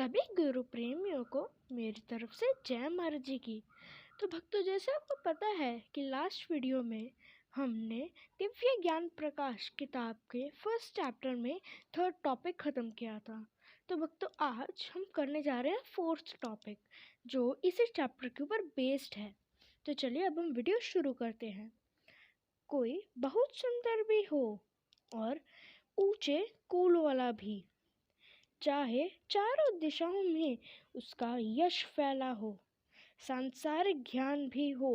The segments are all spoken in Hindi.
सभी गुरु प्रेमियों को मेरी तरफ से जय महाराज जी की। तो भक्तों, जैसे आपको पता है कि लास्ट वीडियो में हमने दिव्य ज्ञान प्रकाश किताब के फर्स्ट चैप्टर में थर्ड टॉपिक ख़त्म किया था। तो भक्तों, आज हम करने जा रहे हैं फोर्थ टॉपिक जो इसी चैप्टर के ऊपर बेस्ड है। तो चलिए अब हम वीडियो शुरू करते हैं। कोई बहुत सुंदर भी हो और ऊंचे कूल वाला भी, चाहे चारों दिशाओं में उसका यश फैला हो, सांसारिक ज्ञान भी हो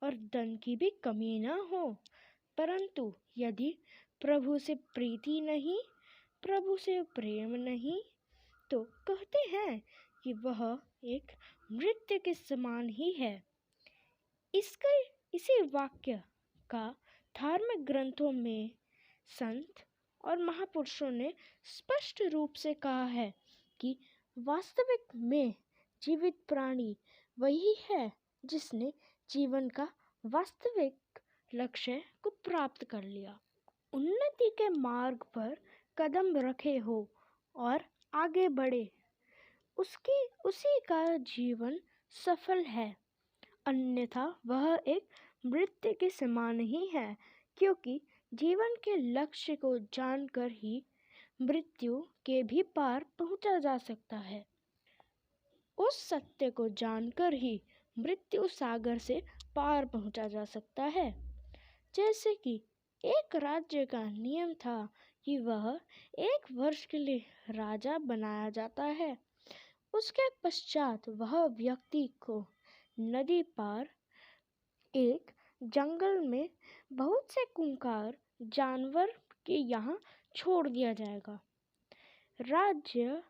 और धन की भी कमी न हो, परंतु यदि प्रभु से प्रीति नहीं, प्रभु से प्रेम नहीं, तो कहते हैं कि वह एक मृत्यु के समान ही है। इसी वाक्य का धार्मिक ग्रंथों में संत और महापुरुषों ने स्पष्ट रूप से कहा है कि वास्तविक में जीवित प्राणी वही है जिसने जीवन का वास्तविक लक्ष्य को प्राप्त कर लिया, उन्नति के मार्ग पर कदम रखे हो और आगे बढ़े, उसी का जीवन सफल है। अन्यथा वह एक मृत्यु के समान ही है, क्योंकि जीवन के लक्ष्य को जानकर ही मृत्यु के भी पार पहुंचा जा सकता है। उस सत्य को जानकर ही मृत्यु सागर से पार पहुंचा जा सकता है। जैसे कि एक राज्य का नियम था कि वह 1 वर्ष के लिए राजा बनाया जाता है। उसके पश्चात वह व्यक्ति को नदी पार एक जंगल में बहुत से खूंखार जानवर के यहाँ छोड़ दिया जाएगा। राज्य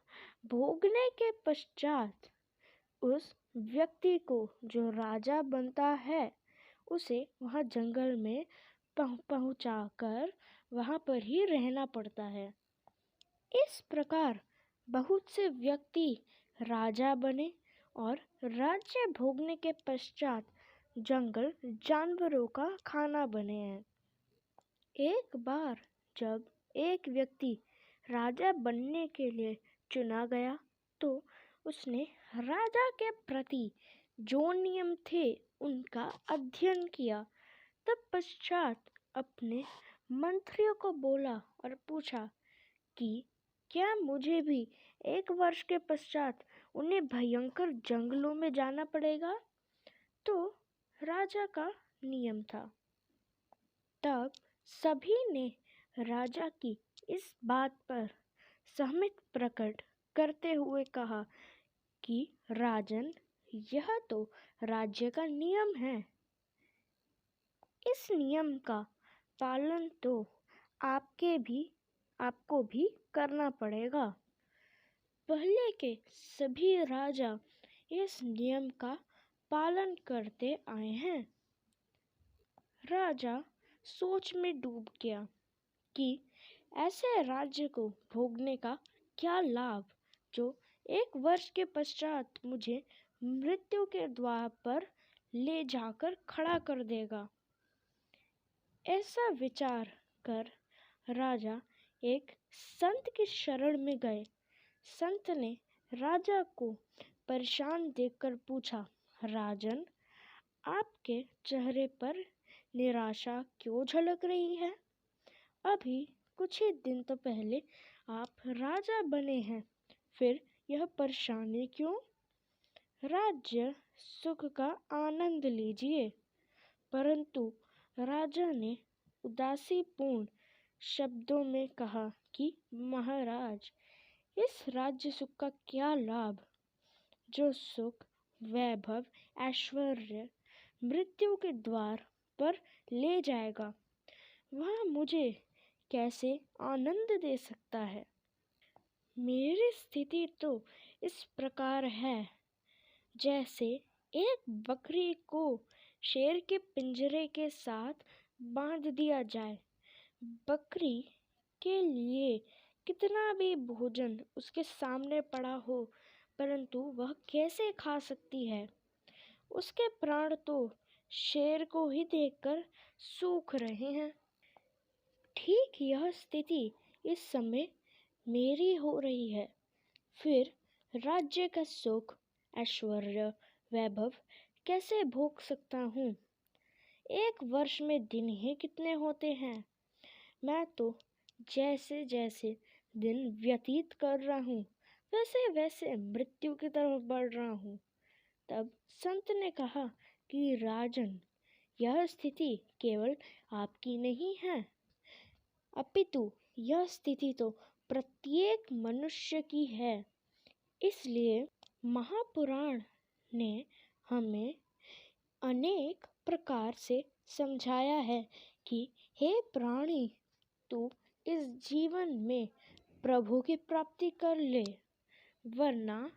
भोगने के पश्चात उस व्यक्ति को जो राजा बनता है उसे वहाँ जंगल में पहुँचाकर वहाँ पर ही रहना पड़ता है। इस प्रकार बहुत से व्यक्ति राजा बने और राज्य भोगने के पश्चात जंगल जानवरों का खाना बने हैं। एक बार जब एक व्यक्ति राजा बनने के लिए चुना गया तो उसने राजा के प्रति जो नियम थे उनका अध्ययन किया। तब पश्चात अपने मंत्रियों को बोला और पूछा कि क्या मुझे भी 1 वर्ष के पश्चात उन्हें भयंकर जंगलों में जाना पड़ेगा? तो राजा का नियम था। तब सभी ने राजा की इस बात पर सहमति प्रकट करते हुए कहा कि राजन, यह तो राज्य का नियम है। इस नियम का पालन तो आपको भी करना पड़ेगा। पहले के सभी राजा इस नियम का पालन करते आए हैं। राजा सोच में डूब गया कि ऐसे राज्य को भोगने का क्या लाभ जो 1 वर्ष के पश्चात मुझे मृत्यु के द्वार पर ले जाकर खड़ा कर देगा। ऐसा विचार कर राजा एक संत की शरण में गए। संत ने राजा को परेशान देखकर पूछा, राजन, आपके चेहरे पर निराशा क्यों झलक रही है? अभी कुछ ही दिन तो पहले आप राजा बने हैं, फिर यह परेशानी क्यों? राज्य सुख का आनंद लीजिए। परंतु राजा ने उदासीपूर्ण शब्दों में कहा कि महाराज, इस राज्य सुख का क्या लाभ? जो सुख, वैभव, ऐश्वर्य मृत्यु के द्वार पर ले जाएगा, वह मुझे कैसे आनंद दे सकता है? मेरी स्थिति तो इस प्रकार है जैसे एक बकरी को शेर के पिंजरे के साथ बांध दिया जाए। बकरी के लिए कितना भी भोजन उसके सामने पड़ा हो, परंतु वह कैसे खा सकती है? उसके प्राण तो शेर को ही देखकर सूख रहे हैं। ठीक यह स्थिति इस समय मेरी हो रही है। फिर राज्य का सुख, ऐश्वर्य, वैभव कैसे भोग सकता हूँ? एक वर्ष में दिन ही कितने होते हैं। मैं तो जैसे जैसे दिन व्यतीत कर रहा हूँ, वैसे वैसे मृत्यु की तरफ बढ़ रहा हूँ। तब संत ने कहा कि राजन, यह स्थिति केवल आपकी नहीं है, अपितु यह स्थिति तो प्रत्येक मनुष्य की है। इसलिए महापुराण ने हमें अनेक प्रकार से समझाया है कि हे प्राणी, तू इस जीवन में प्रभु की प्राप्ति कर ले, वरना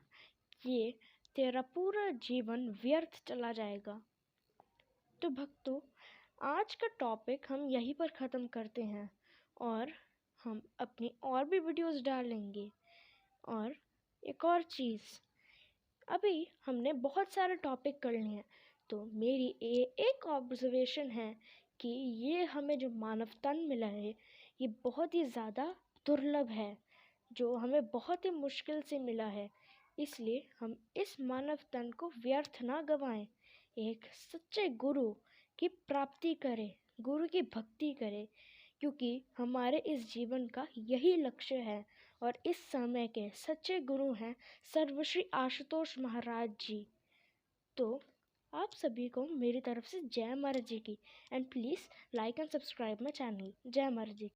ये तेरा पूरा जीवन व्यर्थ चला जाएगा। तो भक्तों, आज का टॉपिक हम यहीं पर ख़त्म करते हैं और हम अपनी और भी वीडियोस डालेंगे। और एक और चीज़, अभी हमने बहुत सारे टॉपिक कर लिए हैं, तो मेरी एक ऑब्जर्वेशन है कि ये हमें जो मानव तन मिला है, ये बहुत ही ज़्यादा दुर्लभ है, जो हमें बहुत ही मुश्किल से मिला है। इसलिए हम इस मानव तन को व्यर्थ ना गवाएं, एक सच्चे गुरु की प्राप्ति करें, गुरु की भक्ति करें, क्योंकि हमारे इस जीवन का यही लक्ष्य है। और इस समय के सच्चे गुरु हैं सर्वश्री आशुतोष महाराज जी। तो आप सभी को मेरी तरफ से जय महाराज जी की। And please like and subscribe my channel. जय महाराज जी।